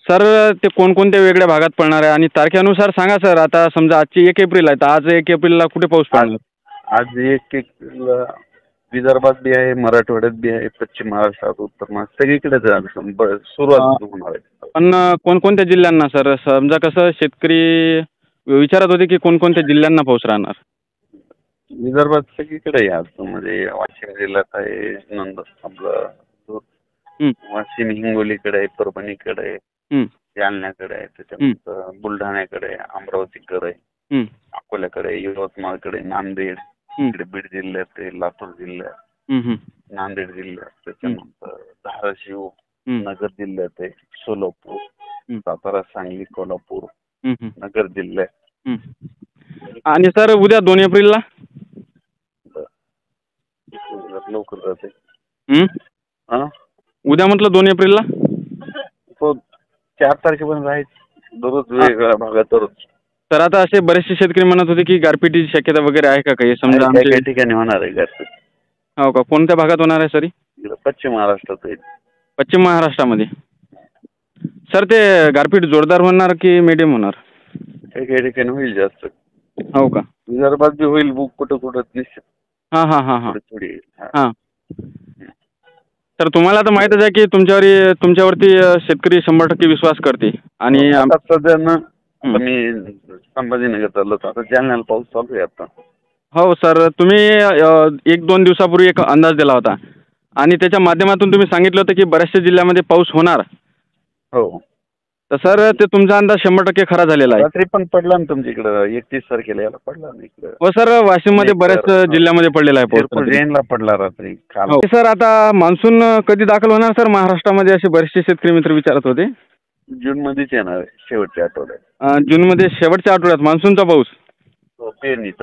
Sir ते कोणकोणत्या वेगळ्या भागात पडणार आहे आणि तारखेनुसार सांगा सर. आता समजा आजची 1 एप्रिल आहे, तर आज 1 एप्रिलला कुठे पाऊस आज पडणार? आज एक विदर्भात बी आहे, मराठवाड्यात बी आहे, पश्चिम महाराष्ट्रात, उत्तर महाराष्ट्र सगळीकडेच आहे. सुरुवात होणार आहे. पण कोणकोणत्या जिल्ह्यांना सर? समजा कसं शेतकरी विचारत होते की कोणकोणत्या जिल्ह्यांना पाऊस राहणार? विदर्भात सगळीकडे आहे. आज म्हणजे वाशिम जिल्ह्यात आहे, आपलं हं, वाशिम हिंगोलीकडे आहे, परभणीकडे आहे, हं, जालन्याकडे आहे, त्याच्यानंतर बुलढाण्याकडे आहे, अमरावतीकडे आहे, हं, अकोल्याकडे आहे, यवतमाळकडे आहे, नांदेड, हं, इकडे बीड जिल्ह्यात आहे, लातूर जिल्ह्यात, हं, हं, नांदेड जिल्ह्यात, त्याच्यानंतर धाराशिव, हं, नगर जिल्ह्यात आहे, सोलापूर, हं, सातारा, सांगली, कोल्हापूर, हं, हं, नगर जिल्ह्यात. हं. आणि सर उद्या 2 एप्रिलला? लवकर जाते. हं? हा, उद्या म्हटलं 2 एप्रिलला? तो 4 तारखेपर्यंत आहे. दररोज वेगवेगळ्या भागात दररोज तर आता असे बरेचसे शेतकरी म्हणत होते की गारपिटीची शक्यता वगैरे आहे का काही? समजा काही आमचे काही ठिकाणी होणार आहे गारपीट. हो का? कोणत्या भागात होणार आहे सर? इकडं पश्चिम महाराष्ट्रात आहे. पश्चिम महाराष्ट्रामध्ये. सर ते गारपीट जोरदार होणार की मीडियम होणार? काही काही ठिकाणी होईल जास्त. हो का? विदर्भात बी होईल, कुठं कुठं निश्चित हां हां हां हां थोडी थोडी येईल. हा. हां. तर तुम्हाला तर माहीतच आहे की तुमच्यावरती शेतकरी 100% विश्वास करते आणि आता सध्या ना, आता मी संभाजीनगर चाललो होतो, आता जालन्याला पाऊस चालू आहे आता. हो सर, तुम्ही 1-2 दिवसापूर्वी एक अंदाज दिला होता आणि त्याच्या माध्यमातून तुम्ही सांगितलं होतं की बऱ्याचशा जिल्ह्यामध्ये पाऊस होणार. हो, तर सर ते तुमचा अंदाज 100% खरा झालेला आहे. रात्री पण पडला ना तुमच्या इकडं, 31 तारखेला याला पडला ना इकडं. हो सर, वाशिममध्ये बऱ्याच जिल्ह्यामध्ये पडलेला आहे पाऊस. जैनला पडला रात्री काल. हो सर, आता मान्सून कधी दाखल होणार सर महाराष्ट्रामध्ये, असे बरेचसे शेतकरी मित्र विचारत होते. जून मध्येच येणार आहे, शेवटच्या आठवड्यात. जूनमध्ये शेवटच्या आठवड्यात मान्सूनचा पाऊस. पेरणीचा.